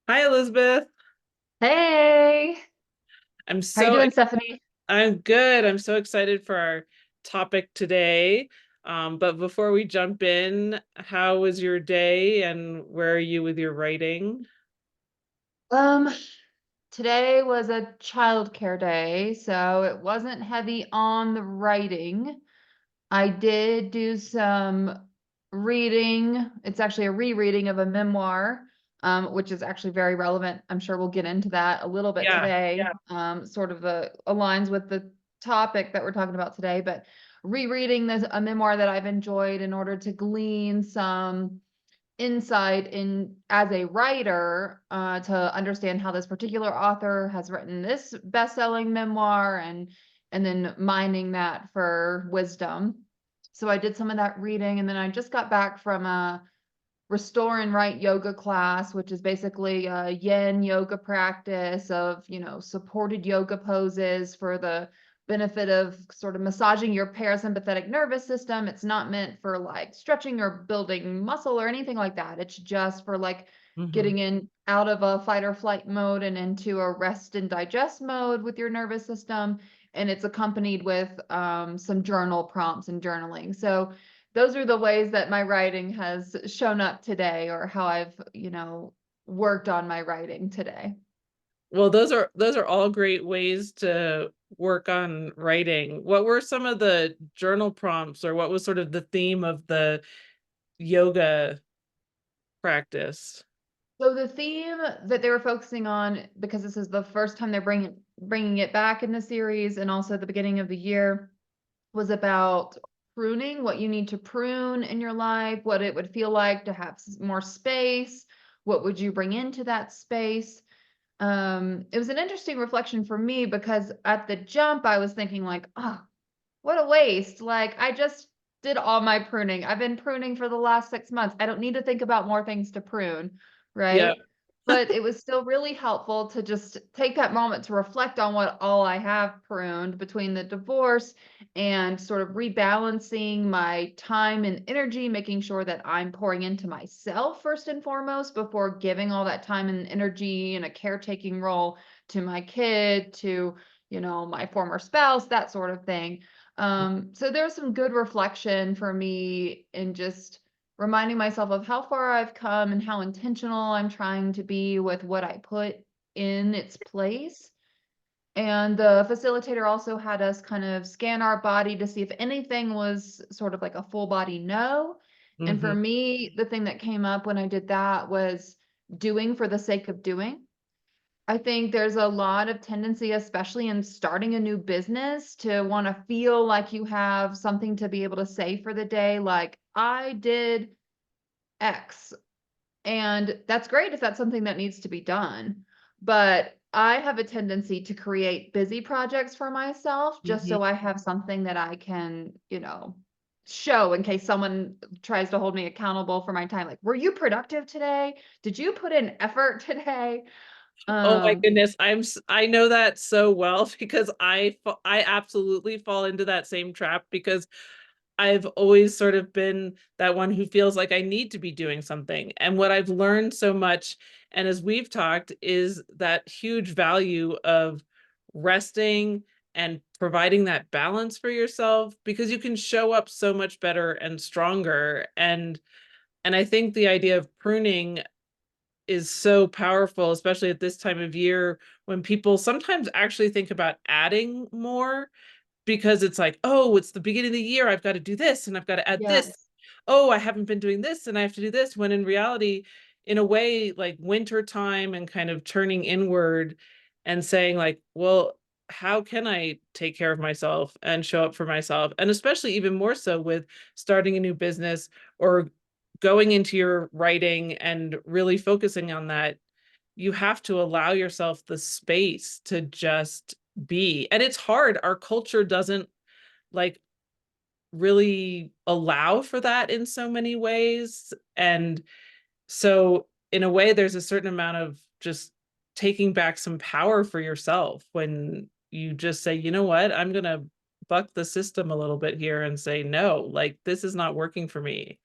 Hi, Elizabeth. Hey, I'm how you so doing, Stephanie? I'm good. I'm so excited for our topic today. But before we jump in, how was your day and where are you with your writing? Um, Today was a childcare day, so it wasn't heavy on the writing. I did do some reading. It's actually a rereading of a memoir, which is actually very relevant. I'm sure we'll get into that a little bit Yeah. today. Sort of aligns with the topic that we're talking about today, but rereading this a memoir that I've enjoyed in order to glean some insight in as a writer to understand how this particular author has written this best-selling memoir and then mining that for wisdom. So I did some of that reading, and then I just got back from a restore and write yoga class, which is basically a yin yoga practice of, supported yoga poses for the benefit of sort of massaging your parasympathetic nervous system. It's not meant for like stretching or building muscle or anything like that. It's just for like Hmm. getting in out of a fight or flight mode and into a rest and digest mode with your nervous system. And it's accompanied with some journal prompts and journaling. So those are the ways that my writing has shown up today, or how I've, worked on my writing today. Well, those are all great ways to work on writing. What were some of the journal prompts or what was sort of the theme of the yoga practice? So the theme that they were focusing on, because this is the first time they're bringing it back in the series, and also the beginning of the year, was about pruning, what you need to prune in your life, what it would feel like to have more space, what would you bring into that space. It was an interesting reflection for me because at the jump, I was thinking like, oh, what a waste. Like I just did all my pruning. I've been pruning for the last 6 months. I don't need to think about more things to prune, Yeah. right? But it was still really helpful to just take that moment to reflect on what all I have pruned between the divorce and sort of rebalancing my time and energy, making sure that I'm pouring into myself first and foremost before giving all that time and energy in a caretaking role to my kid, to, my former spouse, that sort of thing. So there was some good reflection for me in just reminding myself of how far I've come and how intentional I'm trying to be with what I put in its place. And the facilitator also had us kind of scan our body to see if anything was sort of like a full body no. And Hmm. for me, the thing that came up when I did that was doing for the sake of doing. I think there's a lot of tendency, especially in starting a new business, to want to feel like you have something to be able to say for the day, like, I did X. And that's great if that's something that needs to be done. But I have a tendency to create busy projects for myself just Hmm. so I have something that I can, show in case someone tries to hold me accountable for my time. Like, were you productive today? Did you put in effort today? Oh my Um, goodness, I know that so well because I absolutely fall into that same trap because I've always sort of been that one who feels like I need to be doing something. And what I've learned so much, and as we've talked, is that huge value of resting and providing that balance for yourself because you can show up so much better and stronger. And I think the idea of pruning is so powerful, especially at this time of year when people sometimes actually think about adding more because it's like, oh, it's the beginning of the year. I've got to do this and I've got to add this. yes. Oh, I haven't been doing this and I have to do this. When in reality, in a way, like winter time and kind of turning inward and saying, like, well, how can I take care of myself and show up for myself? And especially even more so with starting a new business or going into your writing and really focusing on that, you have to allow yourself the space to just be. And it's hard. Our culture doesn't like really allow for that in so many ways. And so, in a way, there's a certain amount of just taking back some power for yourself when you just say, you know what, I'm going to buck the system a little bit here and say, no, like this is not working for me.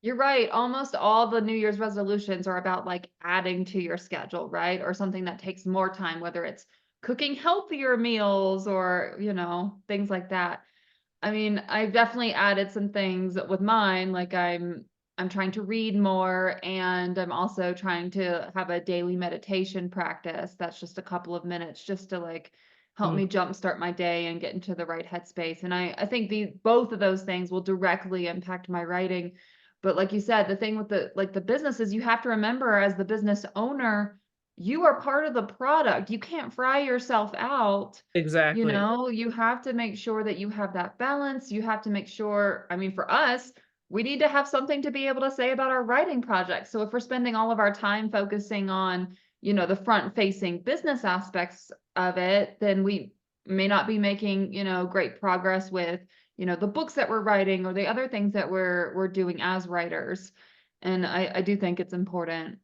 You're right. Almost all the New Year's resolutions are about like adding to your schedule, right? Or something that takes more time, whether it's cooking healthier meals or, things like that. I mean, I've definitely added some things with mine, like I'm trying to read more, and I'm also trying to have a daily meditation practice. That's just a couple of minutes just to like help Mm, me jumpstart my day and get into the right headspace. And I think the both of those things will directly impact my writing. But like you said, the thing with the business is you have to remember as the business owner, you are part of the product. You can't fry yourself out. exactly. You have to make sure that you have that balance. You have to make sure, I mean, for us, we need to have something to be able to say about our writing projects. So if we're spending all of our time focusing on, the front facing business aspects of it, then we may not be making, great progress with, the books that we're writing or the other things that we're doing as writers. And I do think it's important.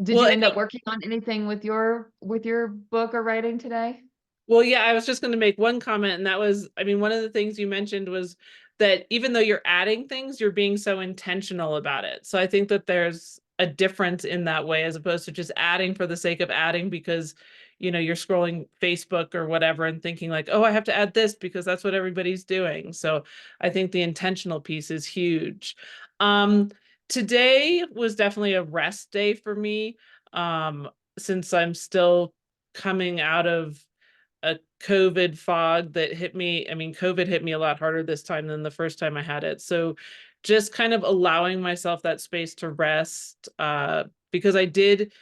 Did Well, you end up working on anything with your book or writing today? Well, yeah, I was just going to make one comment, and that was, I mean, one of the things you mentioned was that even though you're adding things, you're being so intentional about it. So I think that there's a difference in that way, as opposed to just adding for the sake of adding because, you're scrolling Facebook or whatever and thinking like, oh, I have to add this because that's what everybody's doing. So I think the intentional piece is huge. Um, Today was definitely a rest day for me, since I'm still coming out of a COVID fog that hit me. I mean, COVID hit me a lot harder this time than the first time I had it. So just kind of allowing myself that space to rest, because I did,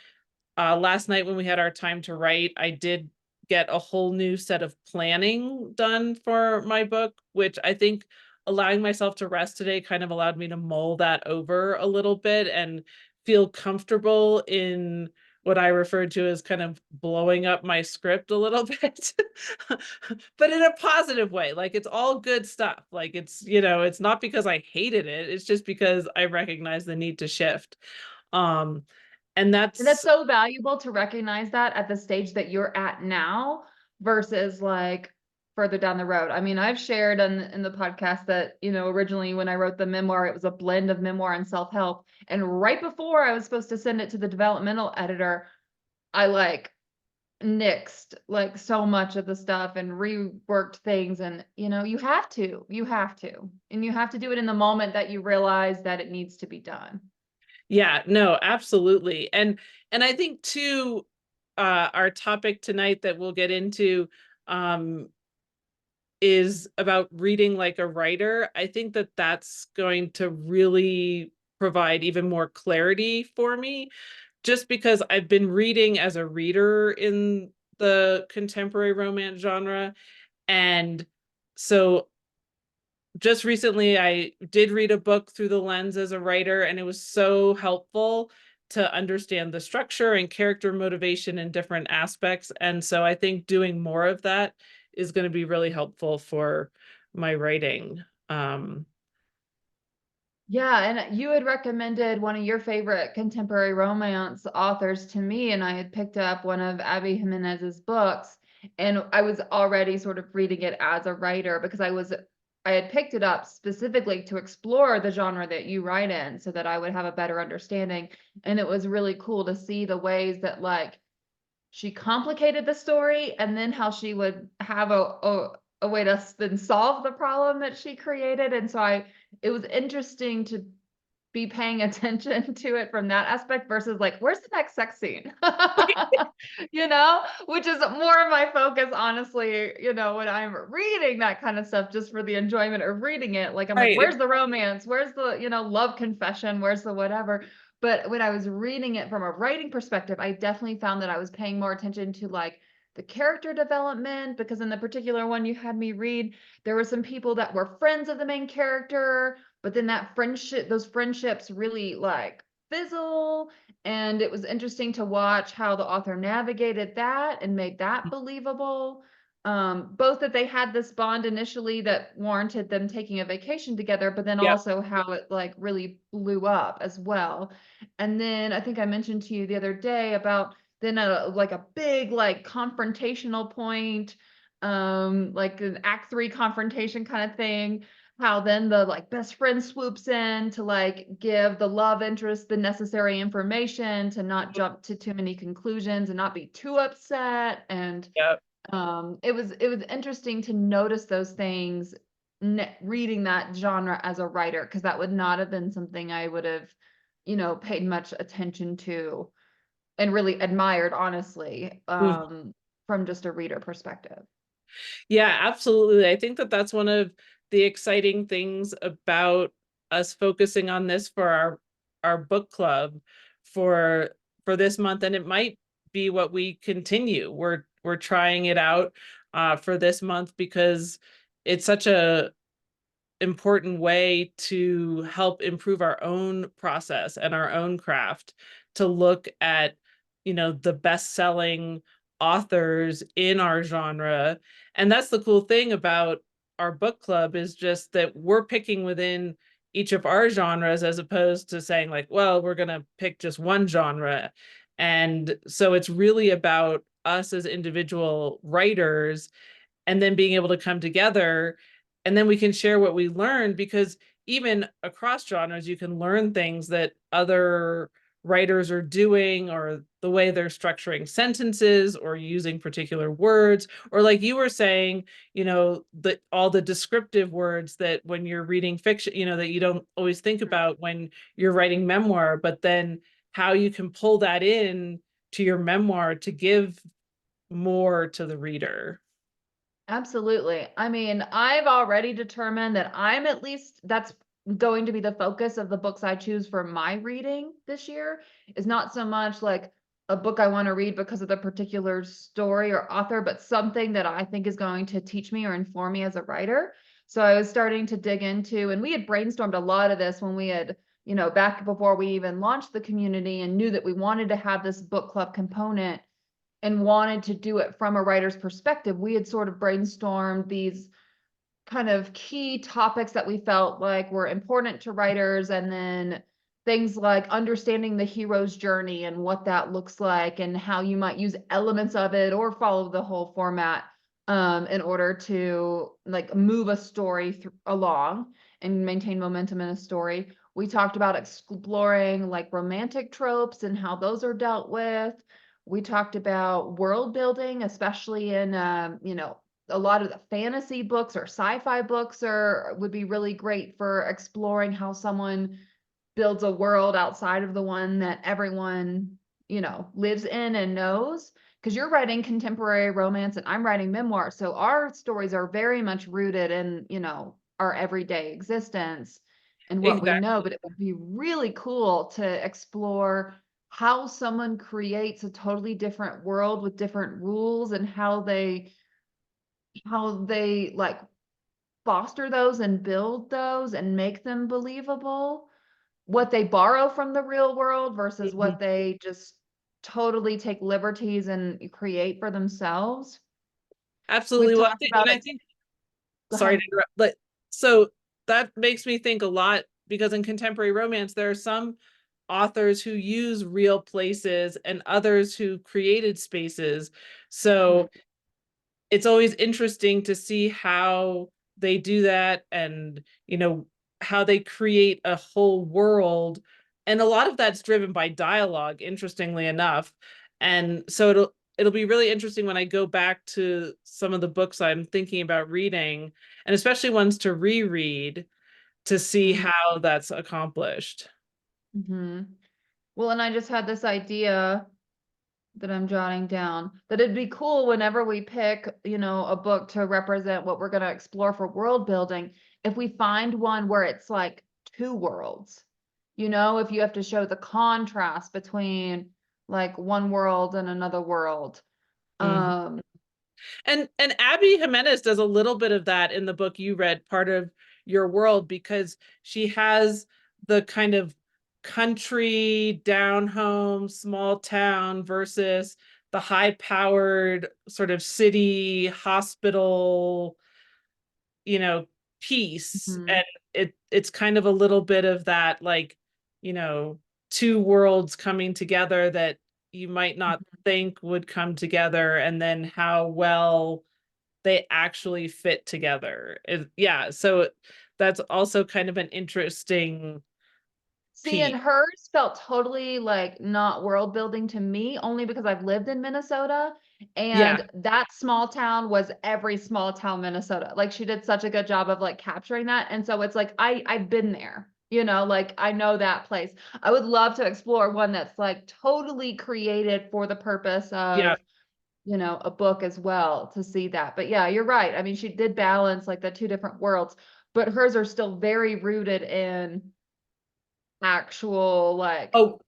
last night when we had our time to write, I did get a whole new set of planning done for my book, which I think allowing myself to rest today kind of allowed me to mull that over a little bit and feel comfortable in what I refer to as kind of blowing up my script a little bit, but in a positive way. Like it's all good stuff. Like it's not because I hated it. It's just because I recognize the need to shift. Um, and And that's that's so valuable to recognize that at the stage that you're at now versus like further down the road. I mean, I've shared in the podcast that, originally when I wrote the memoir, it was a blend of memoir and self-help. And right before I was supposed to send it to the developmental editor, I like nixed like so much of the stuff and reworked things. And, and you have to do it in the moment that you realize that it needs to be done. Yeah, no, absolutely. And I think too, our topic tonight that we'll get into, um, is about reading like a writer. I think that that's going to really provide even more clarity for me, just because I've been reading as a reader in the contemporary romance genre. And so just recently I did read a book through the lens as a writer, and it was so helpful to understand the structure and character motivation in different aspects. And so I think doing more of that is going to be really helpful for my writing. Um, Yeah, and you had recommended one of your favorite contemporary romance authors to me, and I had picked up one of Abby Jimenez's books, and I was already sort of reading it as a writer because I had picked it up specifically to explore the genre that you write in so that I would have a better understanding. And it was really cool to see the ways that like she complicated the story and then how she would have a way to then solve the problem that she created. And so it was interesting to be paying attention to it from that aspect versus like, where's the next sex scene? Which is more of my focus, honestly, when I'm reading that kind of stuff, just for the enjoyment of reading it. Like, I'm like, right. where's the romance? Where's the, love confession? Where's the whatever? But when I was reading it from a writing perspective, I definitely found that I was paying more attention to like the character development, because in the particular one you had me read, there were some people that were friends of the main character, but then those friendships really like fizzle. And it was interesting to watch how the author navigated that and made that believable. Both that they had this bond initially that warranted them taking a vacation together, but then Yep. also how it like really blew up as well. And then I think I mentioned to you the other day about then like a big like confrontational point, like an act 3 confrontation kind of thing. how then the like best friend swoops in to like give the love interest the necessary information to not jump to too many conclusions and not be too upset. And Yep. it was interesting to notice those things reading that genre as a writer, because that would not have been something I would have, paid much attention to and really admired, honestly, from just a reader perspective. Yeah, absolutely. I think that that's one of the exciting things about us focusing on this for our book club for this month, and it might be what we continue. We're trying it out for this month because it's such a important way to help improve our own process and our own craft, to look at, the best-selling authors in our genre. And that's the cool thing about our book club, is just that we're picking within each of our genres, as opposed to saying like, well, we're going to pick just one genre. And so it's really about us as individual writers, and then being able to come together, and then we can share what we learned, because even across genres you can learn things that other writers are doing, or the way they're structuring sentences or using particular words, or like you were saying, all the descriptive words that when you're reading fiction, that you don't always think about when you're writing memoir, but then how you can pull that in to your memoir to give more to the reader. Absolutely. I mean, I've already determined that that's going to be the focus of the books I choose for my reading this year, is not so much like a book I want to read because of the particular story or author, but something that I think is going to teach me or inform me as a writer. So I was starting to dig into, and we had brainstormed a lot of this when we had, back before we even launched the community and knew that we wanted to have this book club component and wanted to do it from a writer's perspective. We had sort of brainstormed these kind of key topics that we felt like were important to writers, and then things like understanding the hero's journey and what that looks like, and how you might use elements of it or follow the whole format in order to like move a story along and maintain momentum in a story. We talked about exploring like romantic tropes and how those are dealt with. We talked about world building, especially in a lot of the fantasy books or sci-fi books would be really great for exploring how someone builds a world outside of the one that everyone, lives in and knows. Because you're writing contemporary romance and I'm writing memoir. So our stories are very much rooted in, our everyday existence and what we know. Exactly. But it would be really cool to explore how someone creates a totally different world with different rules, and how they like foster those and build those and make them believable, what they borrow from the real world versus Mhm. what they just totally take liberties and create for themselves. We've Absolutely. Well, talked about and I it. think, Go sorry to ahead. interrupt, but so that makes me think a lot, because in contemporary romance, there are some authors who use real places and others who created spaces. Mhm. So it's always interesting to see how they do that, and how they create a whole world, and a lot of that's driven by dialogue, interestingly enough. And so it'll be really interesting when I go back to some of the books I'm thinking about reading, and especially ones to reread, to see Mhm. how that's accomplished. Mhm. Well, and I just had this idea that I'm jotting down, that it'd be cool whenever we pick, a book to represent what we're going to explore for world building, if we find one where it's like two worlds. If you have to show the contrast between like one world and another world. Mhm. Um, And Abby Jimenez does a little bit of that in the book you read, Part of Your World, because she has the kind of country, down home, small town versus the high-powered sort of city, hospital, you know, piece. mhm, And it's kind of a little bit of that, like, you know, two worlds coming together that you might not mhm. think would come together, and then how well they actually fit together. Yeah, so that's also kind of an interesting See, and piece. hers felt totally like not world building to me, only because I've lived in Minnesota Yeah. and that small town was every small town Minnesota. Like she did such a good job of like capturing that. And so it's like I've been there, you know, like I know that place. I would love to explore one that's like totally created for the purpose Yeah. of, you know, a book as well to see that. But yeah, you're right. I mean, she did balance like the two different worlds, but hers are still very rooted in actual like Oh,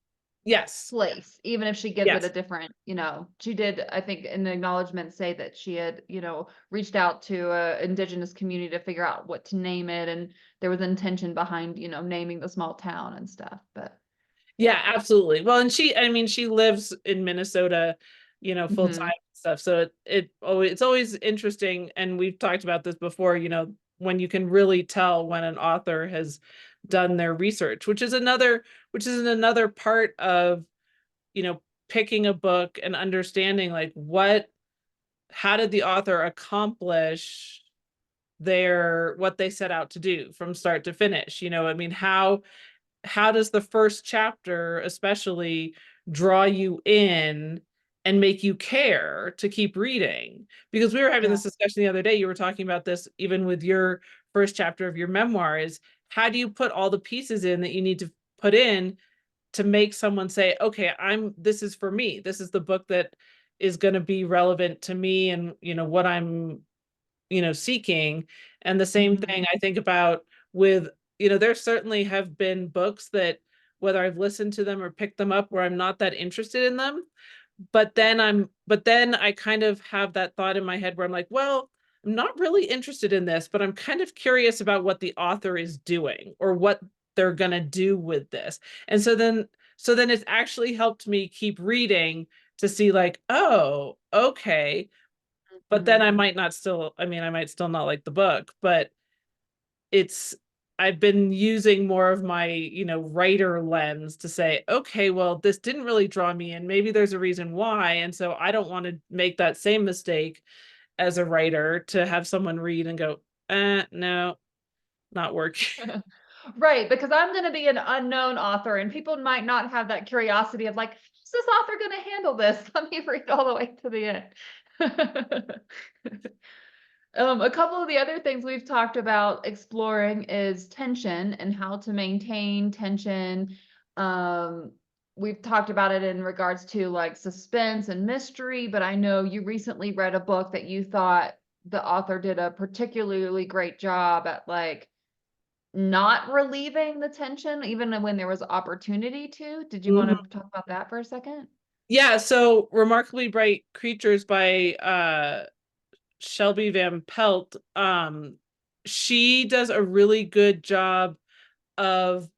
yes. place, even if she gives it a Yes. different, you know, she did, I think, in the acknowledgement say that she had, you know, reached out to a indigenous community to figure out what to name it, and there was intention behind, you know, naming the small town and stuff. But Yeah, absolutely. Well, and I mean, she lives in Minnesota, full time mhm. and stuff. So it's always interesting. And we've talked about this before, when you can really tell when an author has done their research, which is another part of, picking a book and understanding like how did the author accomplish what they set out to do from start to finish? I mean, how does the first chapter especially draw you in and make you care to keep reading? Because we were having Yeah. this discussion the other day, you were talking about this even with your first chapter of your memoir, is how do you put all the pieces in that you need to put in to make someone say, okay, this is for me, this is the book that is going to be relevant to me and what I'm seeking. And the same Mhm. thing I think about with, there certainly have been books that whether I've listened to them or picked them up where I'm not that interested in them, but then I kind of have that thought in my head where I'm like, well, I'm not really interested in this, but I'm kind of curious about what the author is doing or what they're going to do with this. And so then it's actually helped me keep reading to see like, oh, okay, but then Mhm. I mean, I might still not like the book, but it's, I've been using more of my, writer lens to say, okay, well, this didn't really draw me in. Maybe there's a reason why. And so I don't want to make that same mistake as a writer to have someone read and go, no, not working. Right, because I'm going to be an unknown author and people might not have that curiosity of like, how's this author going to handle this? Let me read all the way to the end. A couple of the other things we've talked about exploring is tension and how to maintain tension. Um, we've talked about it in regards to like suspense and mystery, but I know you recently read a book that you thought the author did a particularly great job at like not relieving the tension, even when there was opportunity to. Did you want Mhm. to talk about that for a second? Yeah, so Remarkably Bright Creatures by Shelby Van Pelt, she does a really good job of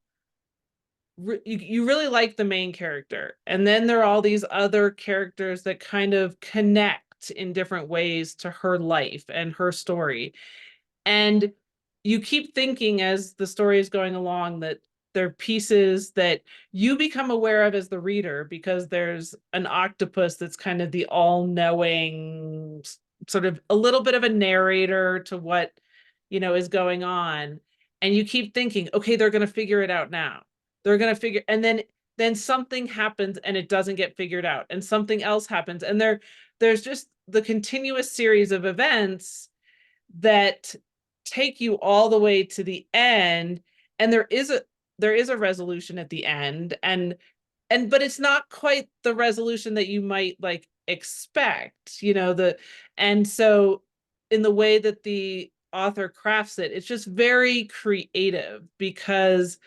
you really like the main character, and then there are all these other characters that kind of connect in different ways to her life and her story. And you keep thinking as the story is going along that there are pieces that you become aware of as the reader because there's an octopus that's kind of the all-knowing, sort of a little bit of a narrator to what is going on. And you keep thinking, okay, they're going to figure it out now. They're going to figure, and then something happens and it doesn't get figured out, and something else happens, and there's just the continuous series of events that take you all the way to the end. And there is a resolution at the end, and but it's not quite the resolution that you might like expect, and so in the way that the author crafts it, it's just very creative, because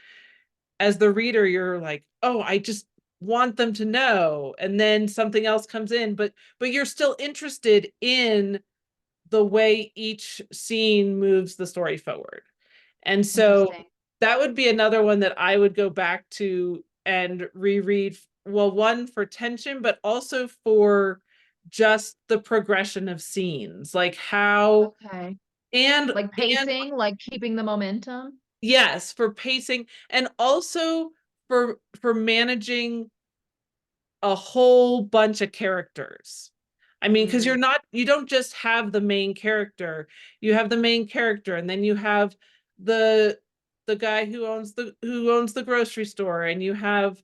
as the reader you're like, oh, I just want them to know, and then something else comes in, but you're still interested in the way each scene moves the story forward. And so Interesting. that would be another one that I would go back to and reread. Well, one for tension, but also for just the progression of scenes, like how Okay. and Like and pacing, like keeping the momentum. yes, for pacing, and also for managing a whole bunch of characters. I mean, because Mm, you don't just have the main character, you have the main character, and then you have the guy who owns the grocery store, and you have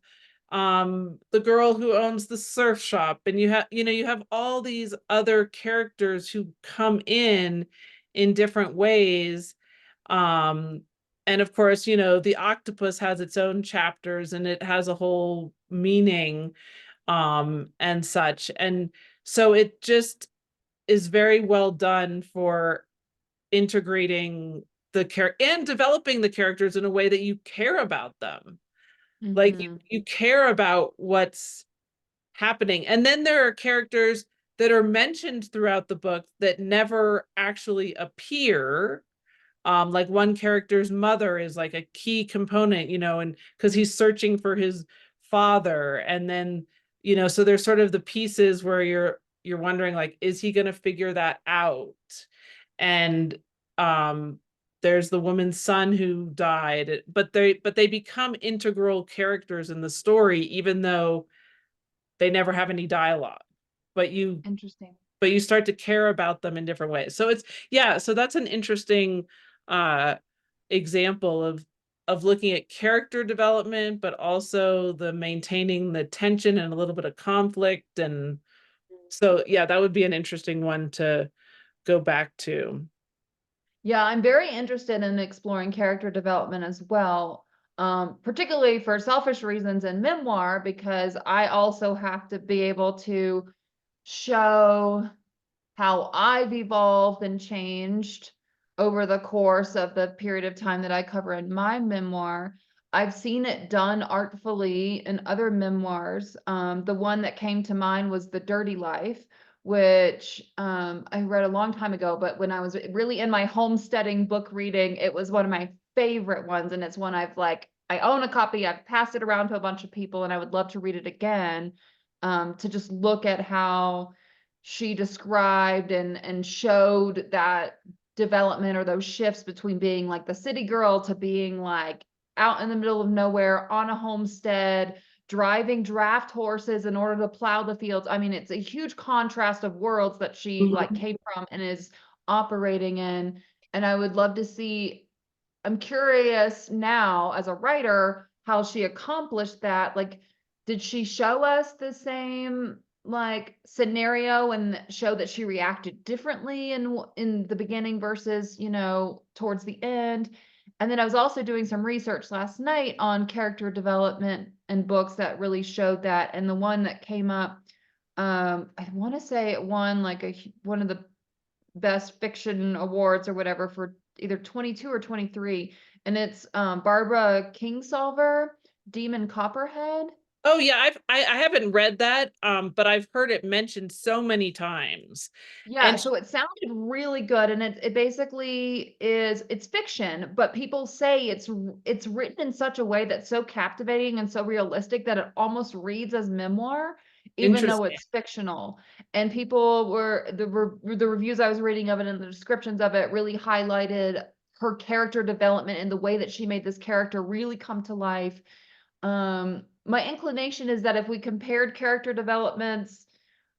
the girl who owns the surf shop, and you have all these other characters who come in different ways. um and of course, the octopus has its own chapters, and it has a whole meaning, and such. And so it just is very well done for integrating the character and developing the characters in a way that you care about them. Like Hmm. you care about what's happening. And then there are characters that are mentioned throughout the book that never actually appear. Like one character's mother is like a key component, and because he's searching for his father. And then, so there's sort of the pieces where you're wondering, like, is he going to figure that out? And um there's the woman's son who died, but they become integral characters in the story, even though they never have any dialogue. But you Interesting. but you start to care about them in different ways. So so that's an interesting uh example of looking at character development, but also the maintaining the tension and a little bit of conflict. And so yeah, that would be an interesting one to go back to. Yeah, I'm very interested in exploring character development as well, particularly for selfish reasons in memoir, because I also have to be able to show how I've evolved and changed over the course of the period of time that I cover in my memoir. I've seen it done artfully in other memoirs. The one that came to mind was The Dirty Life, which I read a long time ago, but when I was really in my homesteading book reading, it was one of my favorite ones. And it's one I own a copy, I've passed it around to a bunch of people, and I would love to read it again, to just look at how she described and showed that development, or those shifts between being like the city girl to being like out in the middle of nowhere on a homestead, driving draft horses in order to plow the fields. I mean, it's a huge contrast of worlds that she like Mhm. came from and is operating in. And I would love to see, I'm curious now as a writer how she accomplished that. Like, did she show us the same like scenario and show that she reacted differently in the beginning versus, towards the end? And then I was also doing some research last night on character development and books that really showed that. And the one that came up, I want to say it won like one of the best fiction awards or whatever for either 22 or 23. And it's Barbara Kingsolver, Demon Copperhead. Oh yeah, I haven't read that, but I've heard it mentioned so many times. Yeah, And so it sounded really good, and it basically it's fiction, but people say it's written in such a way that's so captivating and so realistic that it almost reads as memoir, even though interesting. it's fictional. And people were the reviews I was reading of it and the descriptions of it really highlighted her character development and the way that she made this character really come to life. My inclination is that if we compared character developments,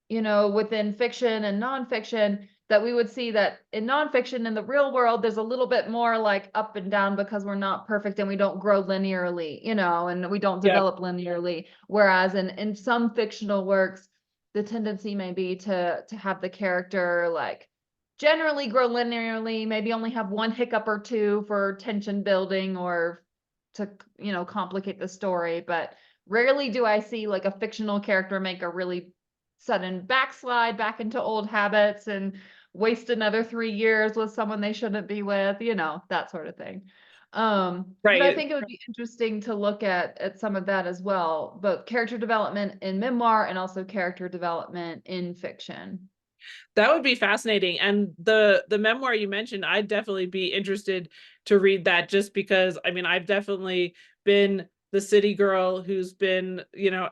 within fiction and nonfiction, that we would see that in nonfiction, in the real world, there's a little bit more like up and down because we're not perfect and we don't grow linearly, and we don't Yeah. develop linearly. Whereas in some fictional works, the tendency may be to have the character like generally grow linearly, maybe only have one hiccup or two for tension building or to, complicate the story. But rarely do I see like a fictional character make a really sudden backslide back into old habits and waste another 3 years with someone they shouldn't be with, that sort of thing. But I Right. think it would be interesting to look at some of that as well, both character development in memoir and also character development in fiction. That would be fascinating. And the memoir you mentioned, I'd definitely be interested to read that, just because I mean, I've definitely been the city girl who's been,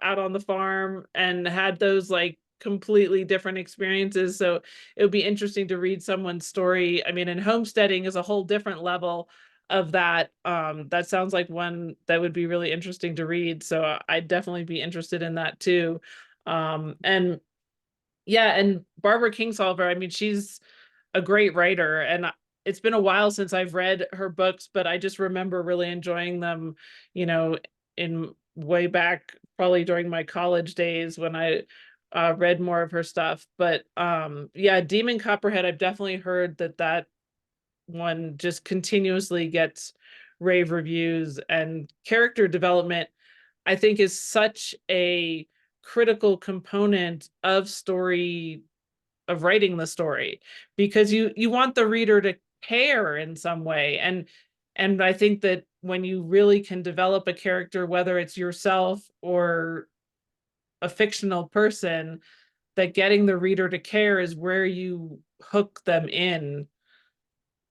out on the farm and had those like completely different experiences. So it would be interesting to read someone's story. I mean, and homesteading is a whole different level of that. That sounds like one that would be really interesting to read. So I'd definitely be interested in that too. And yeah, and Barbara Kingsolver, I mean, she's a great writer, and it's been a while since I've read her books, but I just remember really enjoying them, you know, in way back, probably during my college days when I read more of her stuff. But yeah, Demon Copperhead, I've definitely heard that that one just continuously gets rave reviews, and character development I think is such a critical component of story, of writing the story, because you want the reader to care in some way. And I think that when you really can develop a character, whether it's yourself or a fictional person, that getting the reader to care is where you hook them in.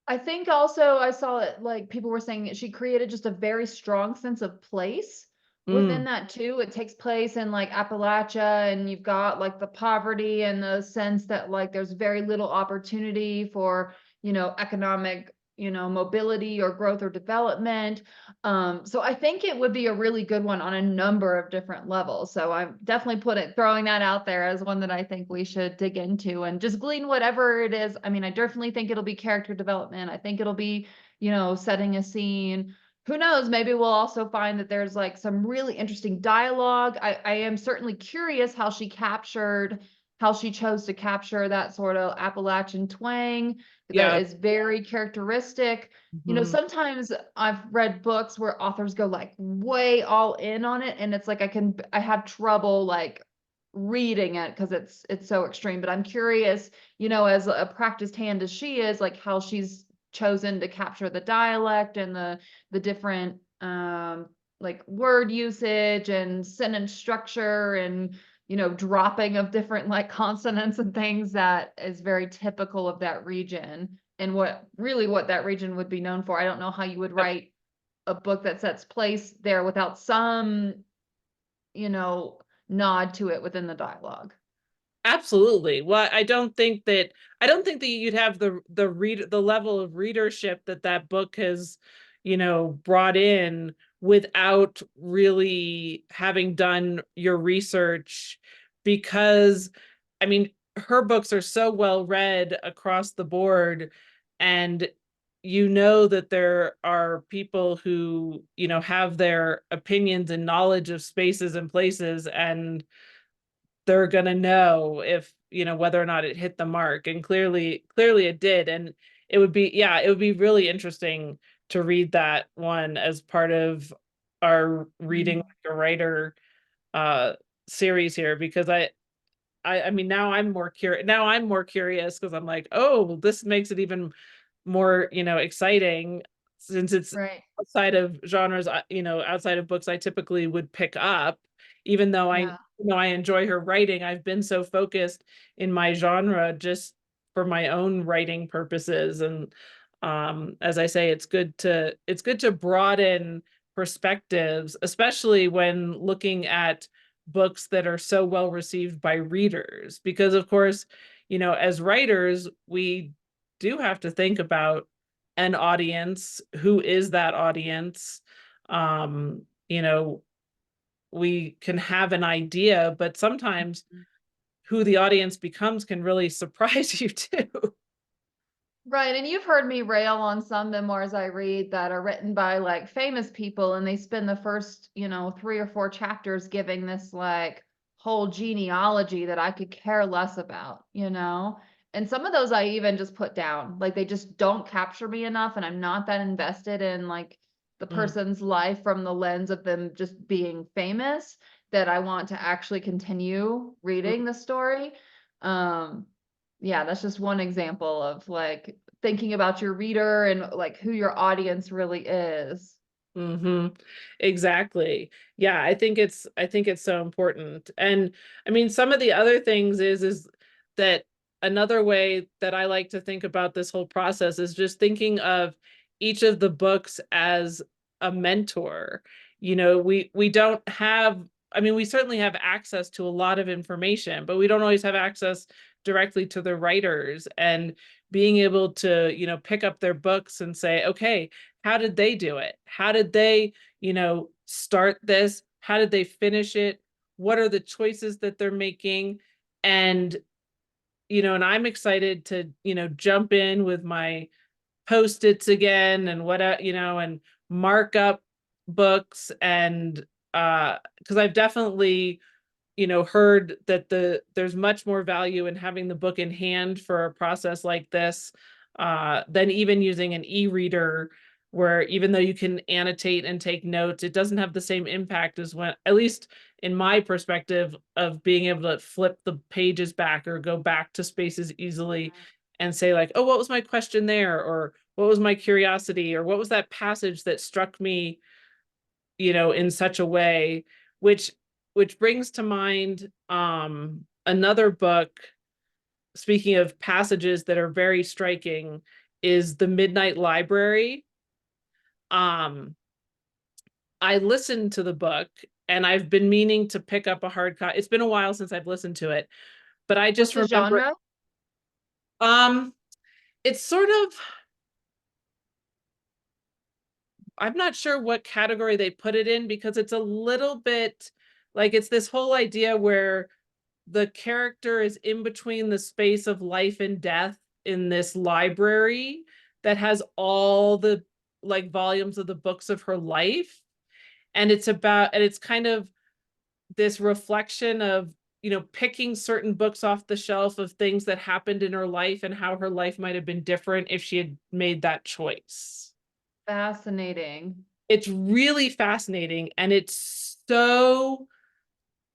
I think also I saw it like people were saying she created just a very strong sense of place within Mm, that too. It takes place in like Appalachia, and you've got like the poverty and the sense that like there's very little opportunity for, economic, mobility or growth or development. So I think it would be a really good one on a number of different levels. So I'm definitely throwing that out there as one that I think we should dig into and just glean whatever it is. I mean, I definitely think it'll be character development. I think it'll be, setting a scene. Who knows? Maybe we'll also find that there's like some really interesting dialogue. I am certainly curious how she chose to capture that sort of Appalachian twang that yeah. is very characteristic. Mhm. Sometimes I've read books where authors go like way all in on it, and it's like I have trouble like reading it because it's so extreme. But I'm curious, as a practiced hand as she is, like how she's chosen to capture the dialect and the different like word usage and sentence structure and dropping of different like consonants and things that is very typical of that region and what that region would be known for. I don't know how you would write a book that sets place there without some, you know, nod to it within the dialogue. Absolutely. Well, I don't think that you'd have the level of readership that that book has, brought in without really having done your research, because I mean, her books are so well read across the board, and you know that there are people who, have their opinions and knowledge of spaces and places, and they're gonna know if, whether or not it hit the mark. And clearly it did. And it would be, yeah, it would be really interesting to read that one as part of our reading Mhm. like a writer uh series here, because I mean, now I'm more curious, because I'm like, oh, this makes it even more, exciting, since it's Right. outside of genres, outside of books I typically would pick up. Even though Yeah. I enjoy her writing, I've been so focused in my genre just for my own writing purposes. And as I say, it's good to broaden perspectives, especially when looking at books that are so well received by readers, because of course, as writers, we do have to think about an audience. Who is that audience? Um, you know, we can have an idea, but sometimes Mhm. who the audience becomes can really surprise you too. Right, and you've heard me rail on some memoirs I read that are written by like famous people, and they spend the first, 3 or 4 chapters giving this like whole genealogy that I could care less about. And some of those I even just put down. Like they just don't capture me enough, and I'm not that invested in like the Mm, person's life from the lens of them just being famous that I want to actually continue reading the story. Um, yeah, that's just one example of like thinking about your reader and like who your audience really is. mm-hmm. Exactly. Yeah, I think it's so important. And I mean, some of the other things is that another way that I like to think about this whole process is just thinking of each of the books as a mentor. We don't have, I mean, we certainly have access to a lot of information, but we don't always have access directly to the writers. And being able to, pick up their books and say, okay, how did they do it? How did they, start this? How did they finish it? What are the choices that they're making? And, and I'm excited to, jump in with my Post-its again and what, and mark up books and because I've definitely heard that there's much more value in having the book in hand for a process like this than even using an e-reader, where even though you can annotate and take notes, it doesn't have the same impact as when, at least in my perspective, of being able to flip the pages back or go back to spaces easily and say like, oh, what was my question there? Or what was my curiosity? Or what was that passage that struck me, in such a way, which brings to mind another book, speaking of passages that are very striking, is The Midnight Library. I listened to the book and I've been meaning to pick up a hard copy. It's been a while since I've listened to it, but I What's just the remember genre? um it's sort of, I'm not sure what category they put it in, because it's a little bit like, it's this whole idea where the character is in between the space of life and death in this library that has all the like volumes of the books of her life. And it's kind of this reflection of, picking certain books off the shelf of things that happened in her life and how her life might have been different if she had made that choice. Fascinating. It's really fascinating, and it's so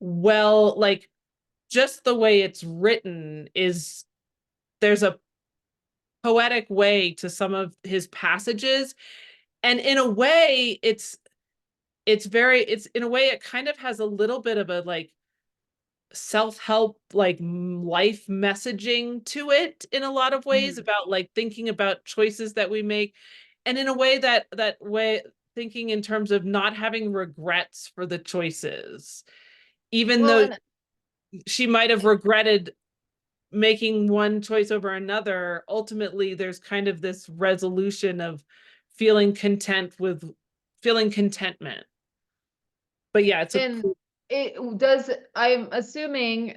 well, like, just the way it's written is, there's a poetic way to some of his passages, and in a way it's in a way it kind of has a little bit of a like self-help, like life messaging to it in a lot of ways, Mhm. about like thinking about choices that we make, and in a way that way, thinking in terms of not having regrets for the choices, even Well, though and she might have regretted making one choice over another. Ultimately there's kind of this resolution of feeling content with feeling contentment. But yeah, it's a and cool. it does, I'm assuming,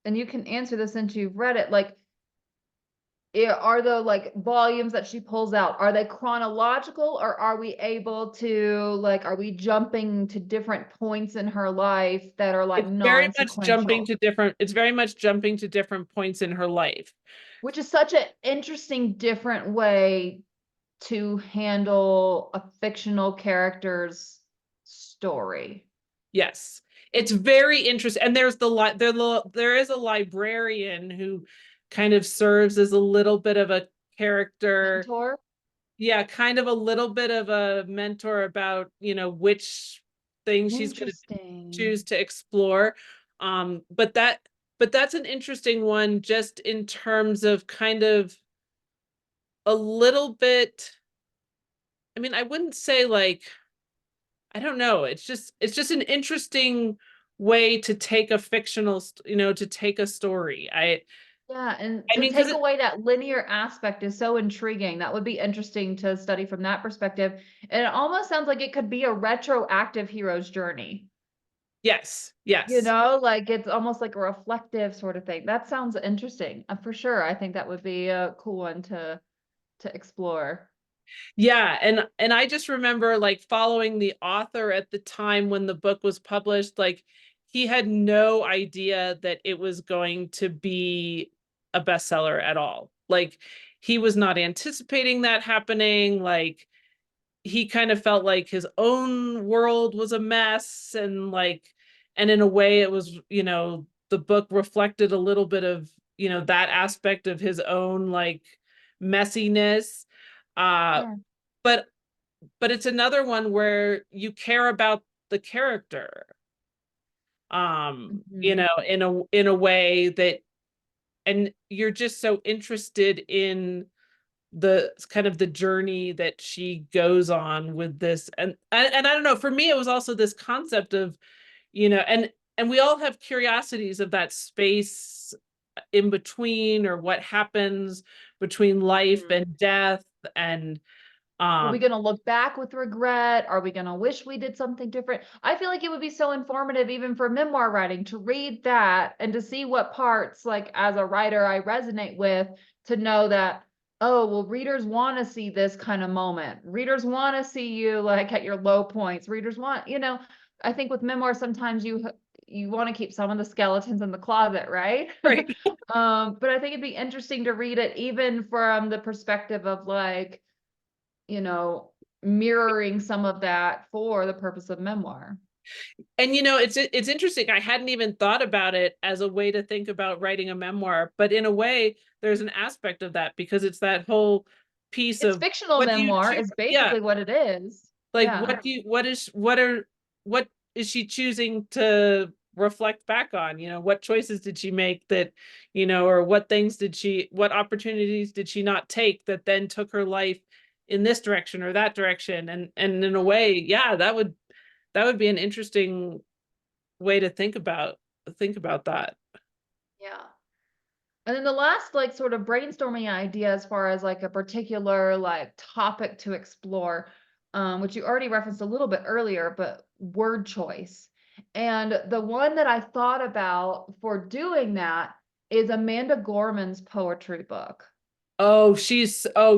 and you can answer this since you've read it, like, are the like volumes that she pulls out, are they chronological, or are we able to like, are we jumping to different points in her life that are like non-sequential? It's very much jumping to different points in her life. Which is such an interesting, different way to handle a fictional character's story. Yes, it's very interesting. And there is a librarian who kind of serves as a little bit of a character. Mentor? Yeah, kind of a little bit of a mentor about, which things she's going to Interesting. choose to explore. Um, but that but that's an interesting one, just in terms of kind of a little bit. I mean, I wouldn't say like, I don't know. It's just an interesting way to take a to take a story. Yeah, and I to mean, because take away that linear aspect is so intriguing. That would be interesting to study from that perspective. And it almost sounds like it could be a retroactive hero's journey. yes, You yes. know, like it's almost like a reflective sort of thing. That sounds interesting. For sure. I think that would be a cool one to explore. Yeah, and I just remember like following the author at the time when the book was published, like he had no idea that it was going to be a bestseller at all. Like he was not anticipating that happening. Like he kind of felt like his own world was a mess, and in a way it was, the book reflected a little bit of, that aspect of his own like messiness. Uh Yeah. but it's another one where you care about the character, Mhm. in a way that, and you're just so interested in the kind of the journey that she goes on with this. And I don't know, for me it was also this concept of, and we all have curiosities of that space in between, or what happens between life Mhm. and death. And Are we um gonna look back with regret? Are we gonna wish we did something different? I feel like it would be so informative even for memoir writing to read that and to see what parts, like as a writer, I resonate with, to know that, oh, well, readers want to see this kind of moment. Readers want to see you like at your low points. Readers want, I think with memoirs, sometimes you want to keep some of the skeletons in the closet, right? Right. But I think it'd be interesting to read it even from the perspective of like, you know, mirroring some of that for the purpose of memoir. And it's interesting. I hadn't even thought about it as a way to think about writing a memoir, but in a way, there's an aspect of that because it's that whole piece It's of fictional what do you memoir choose? is Yeah, basically what it is. like Yeah. what is she choosing to reflect back on? What choices did she make that, or what opportunities did she not take that then took her life in this direction or that direction? And in a way, yeah, that would be an interesting way to think about that. Yeah. And then the last like sort of brainstorming idea as far as like a particular like topic to explore, which you already referenced a little bit earlier, but word choice. And the one that I thought about for doing that is Amanda Gorman's poetry book. Oh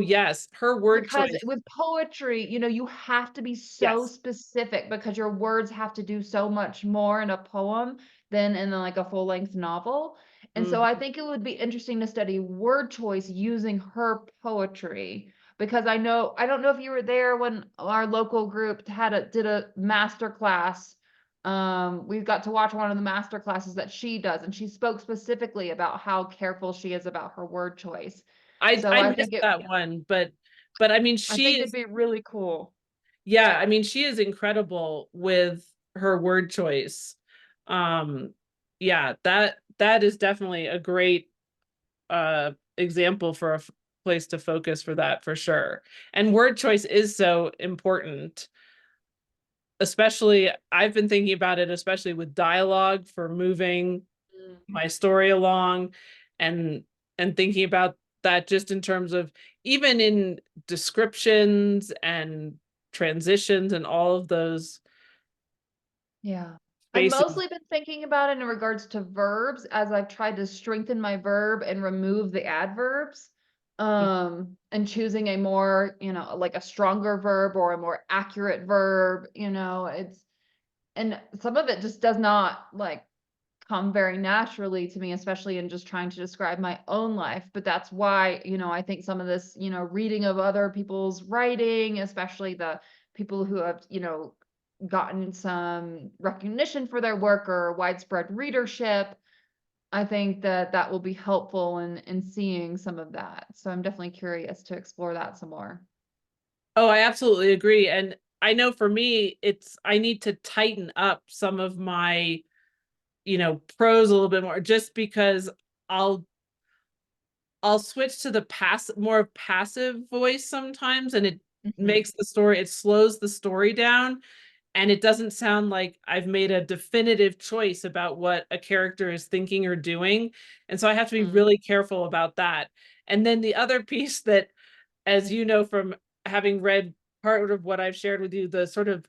yes, her word Because choice. with poetry, you have to be so Yes. specific because your words have to do so much more in a poem than in like a full-length novel. And so I Mhm. think it would be interesting to study word choice using her poetry because I don't know if you were there when our local group did a master class. We got to watch one of the master classes that she does, and she spoke specifically about how careful she is about her word choice. So I I missed think it that one, but I mean I think she it'd is be really cool. yeah, I mean she is incredible with her word choice. Yeah, that is definitely a great example for a place to focus for that for sure. And word choice is so important. Especially, I've been thinking about it, especially with dialogue for moving Mm. my story along and thinking about that just in terms of even in descriptions and transitions and all of those Yeah. I've spaces. mostly been thinking about it in regards to verbs as I've tried to strengthen my verb and remove the adverbs. And choosing a more, like a stronger verb or a more accurate verb, and some of it just does not like come very naturally to me, especially in just trying to describe my own life. But that's why, I think some of this, reading of other people's writing, especially the people who have, gotten some recognition for their work or widespread readership, I think that that will be helpful in seeing some of that. So I'm definitely curious to explore that some more. Oh, I absolutely agree. And I know for me, I need to tighten up some of my, prose a little bit more just because I'll I'll switch to the more passive voice sometimes, and Mhm. it slows the story down, and it doesn't sound like I've made a definitive choice about what a character is thinking or doing. And so I have to be Mm. really careful about that. And then the other piece that, as you know from having read part of what I've shared with you, the sort of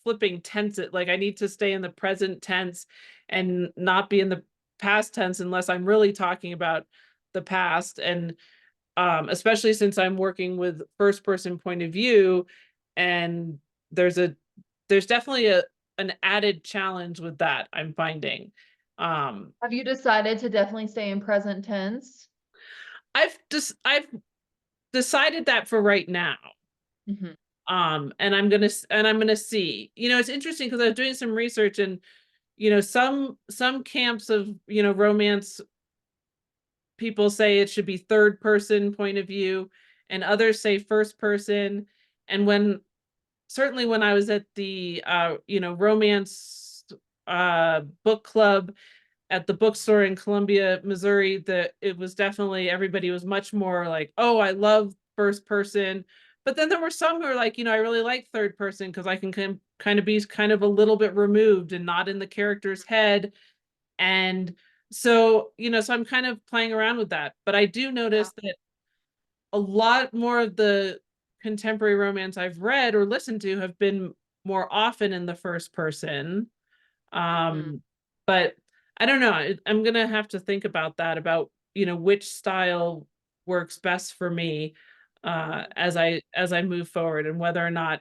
flipping tense, like I need to stay in the present tense and not be in the past tense unless I'm really talking about the past. And especially since I'm working with first person point of view, and there's a there's definitely an added challenge with that I'm finding. Um, Have you decided to definitely stay in present tense? I've decided that for right now. Mhm. And I'm gonna see. It's interesting because I was doing some research, and some camps of romance people say it should be third person point of view, and others say first person. And certainly when I was at the romance book club at the bookstore in Columbia, Missouri, that it was definitely everybody was much more like, oh, I love first person. But then there were some who were like, I really like third person because I can kind of be kind of a little bit removed and not in the character's head. And so I'm kind of playing around with that. But I do Yeah. notice that a lot more of the contemporary romance I've read or listened to have been more often in the first person. Mhm. But I don't know. I'm gonna have to think about that, about which style works best for me as I move forward, and whether or not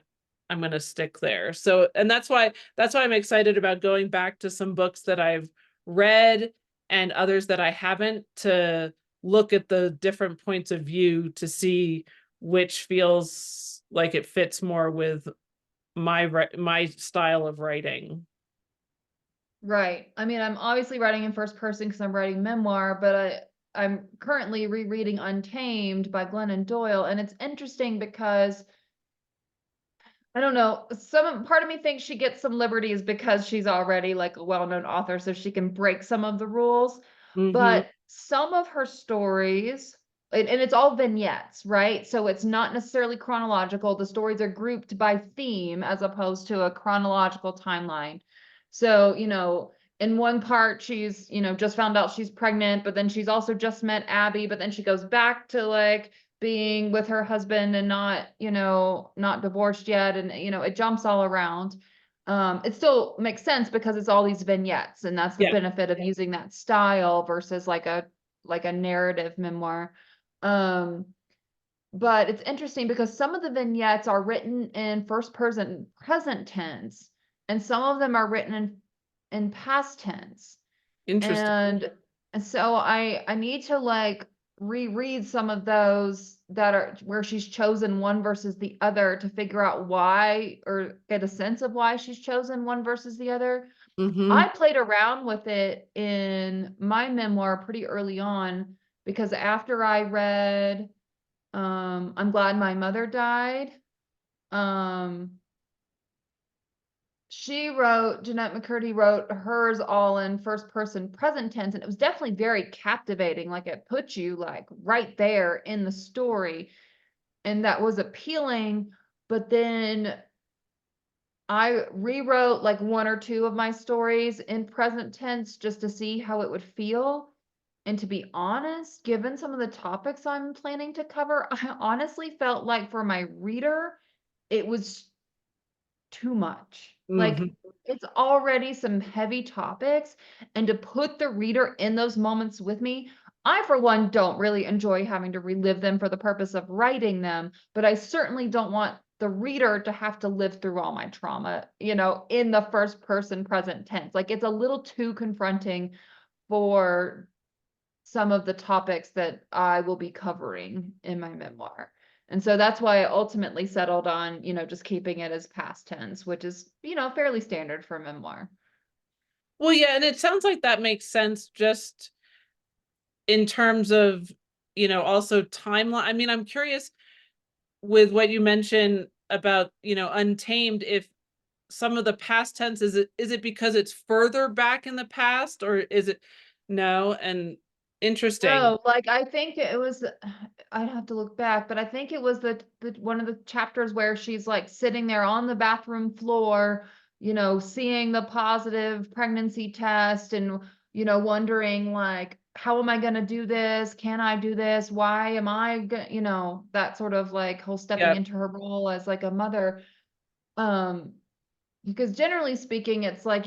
I'm going to stick there. So, and that's why I'm excited about going back to some books that I've read and others that I haven't, to look at the different points of view to see which feels like it fits more with my style of writing. Right. I mean, I'm obviously writing in first person because I'm writing memoir, but I'm currently rereading Untamed by Glennon Doyle, and it's interesting because I don't know, some part of me thinks she gets some liberties because she's already like a well-known author, so she can break some of the rules. Hmm. But some of her stories, and it's all vignettes, right? So it's not necessarily chronological. The stories are grouped by theme as opposed to a chronological timeline. So, in one part, she's, just found out she's pregnant, but then she's also just met Abby, but then she goes back to like being with her husband and not, not divorced yet. And, it jumps all around. It still makes sense because it's all these vignettes, and that's the Yeah. benefit of using that style versus like a narrative memoir. Um, but it's interesting because some of the vignettes are written in first person present tense, and some of them are written in past tense. Interesting. And so I need to like reread some of those that are where she's chosen one versus the other to figure out why, or get a sense of why she's chosen one versus the other. Hmm. I played around with it in my memoir pretty early on because after I read I'm Glad My Mother Died, um Jeanette McCurdy wrote hers all in first person present tense, and it was definitely very captivating. Like it put you like right there in the story, and that was appealing. But then I rewrote like one or two of my stories in present tense just to see how it would feel. And to be honest, given some of the topics I'm planning to cover, I honestly felt like for my reader, it was too much. Like Hmm. it's already some heavy topics, and to put the reader in those moments with me, I for one don't really enjoy having to relive them for the purpose of writing them, but I certainly don't want the reader to have to live through all my trauma, in the first person present tense. Like it's a little too confronting for some of the topics that I will be covering in my memoir. And so that's why I ultimately settled on, just keeping it as past tense, which is, fairly standard for memoir. Well, yeah, and it sounds like that makes sense just in terms of, also timeline. I mean, I'm curious with what you mentioned about, Untamed, if some of the past tense, is it because it's further back in the past, or is it no? And interesting. No, like I think it was, I'd have to look back, but I think it was the one of the chapters where she's like sitting there on the bathroom floor, seeing the positive pregnancy test and, wondering like, how am I going to do this? Can I do this? Why am I going, that sort of like whole stepping Yeah. into her role as like a mother. Um, because generally speaking, it's like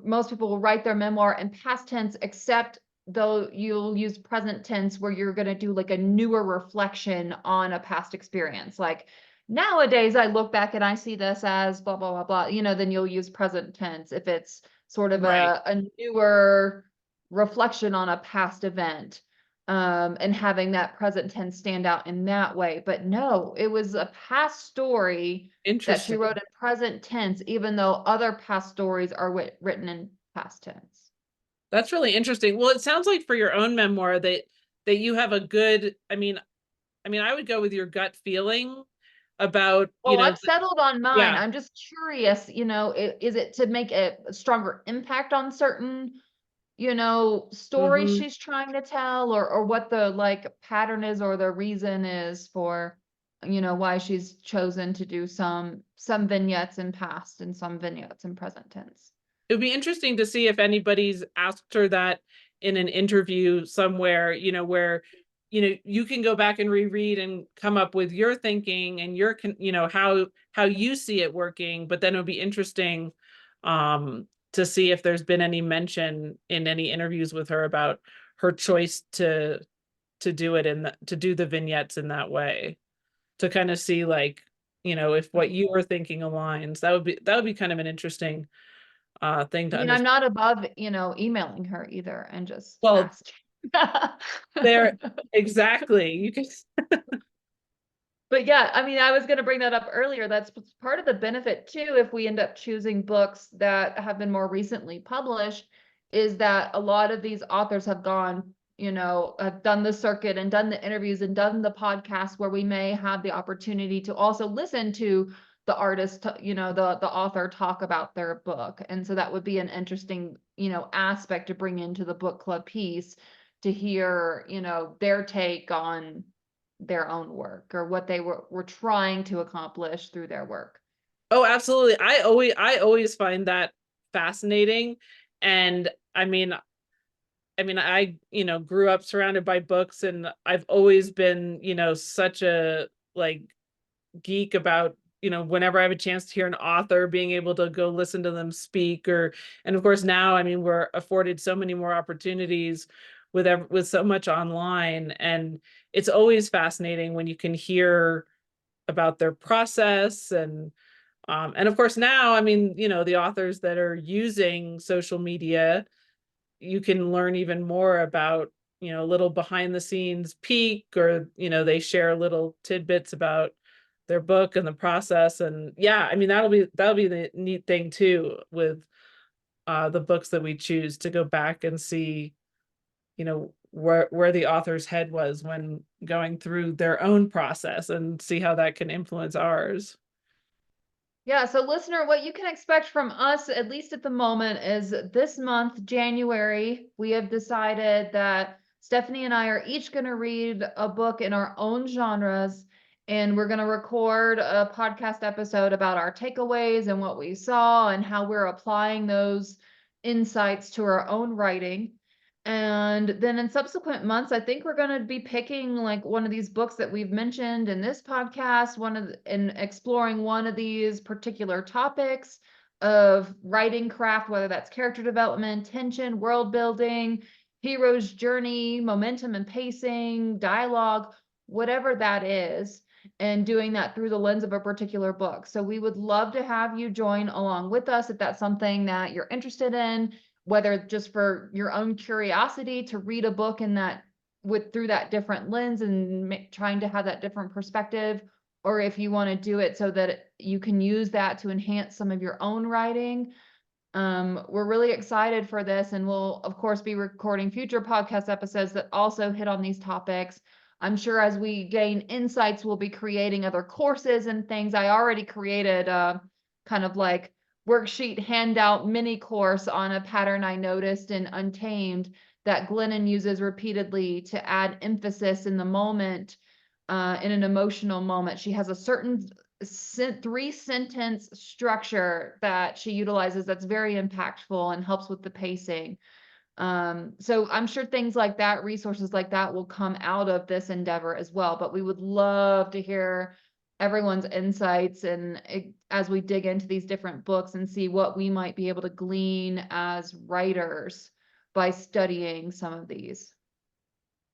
most people will write their memoir in past tense, except though you'll use present tense where you're going to do like a newer reflection on a past experience. Like nowadays, I look back and I see this as blah, blah, blah, blah, then you'll use present tense if it's sort of Right. a newer reflection on a past event. And having that present tense stand out in that way. But no, it was a past story that she Interesting. wrote in present tense, even though other past stories are written in past tense. That's really interesting. Well, it sounds like for your own memoir that you have a good, I would go with your gut feeling about, Oh, I've settled on mine. yeah. I'm just curious, is it to make a stronger impact on certain, stories Hmm. she's trying to tell, or what the like pattern is or the reason is for, why she's chosen to do some vignettes in past and some vignettes in present tense. It would be interesting to see if anybody's asked her that in an interview somewhere, where, you can go back and reread and come up with your thinking and your, how you see it working. But then it would be interesting to see if there's been any mention in any interviews with her about her choice to to do it to do the vignettes in that way, to kind of see like, if what you were thinking aligns. That would be kind of an interesting thing to I mean, I'm understand. not above, emailing her either and just Well, asking. there, exactly. You can. But yeah, I mean, I was going to bring that up earlier. That's part of the benefit too, if we end up choosing books that have been more recently published, is that a lot of these authors have gone, have done the circuit and done the interviews and done the podcast where we may have the opportunity to also listen to the artist, the author talk about their book. And so that would be an interesting, aspect to bring into the book club piece, to hear, their take on their own work or what they were trying to accomplish through their work. Oh, absolutely. I always find that fascinating. And I grew up surrounded by books, and I've always been, such a like geek about, whenever I have a chance to hear an author, being able to go listen to them speak. And of course now, we're afforded so many more opportunities with so much online, and it's always fascinating when you can hear about their process. And of course now, the authors that are using social media, you can learn even more about, little behind the scenes peek, or, they share little tidbits about their book and the process. And yeah, that'll be the neat thing too, with the books that we choose, to go back and see, where the author's head was when going through their own process, and see how that can influence ours. Yeah, so listener, what you can expect from us, at least at the moment, is this month, January, we have decided that Stephanie and I are each going to read a book in our own genres, and we're going to record a podcast episode about our takeaways and what we saw and how we're applying those insights to our own writing. And then in subsequent months, I think we're going to be picking like one of these books that we've mentioned in this podcast, and exploring one of these particular topics of writing craft, whether that's character development, tension, world building, hero's journey, momentum and pacing, dialogue, whatever that is, and doing that through the lens of a particular book. So we would love to have you join along with us if that's something that you're interested in, whether just for your own curiosity to read a book in that through that different lens and trying to have that different perspective, or if you want to do it so that you can use that to enhance some of your own writing. We're really excited for this, and we'll of course be recording future podcast episodes that also hit on these topics. I'm sure as we gain insights, we'll be creating other courses and things. I already created a kind of like worksheet handout mini course on a pattern I noticed in Untamed that Glennon uses repeatedly to add emphasis in the moment, in an emotional moment. She has a certain 3-sentence structure that she utilizes that's very impactful and helps with the pacing. So I'm sure things like that, resources like that, will come out of this endeavor as well. But we would love to hear everyone's insights, and as we dig into these different books and see what we might be able to glean as writers by studying some of these.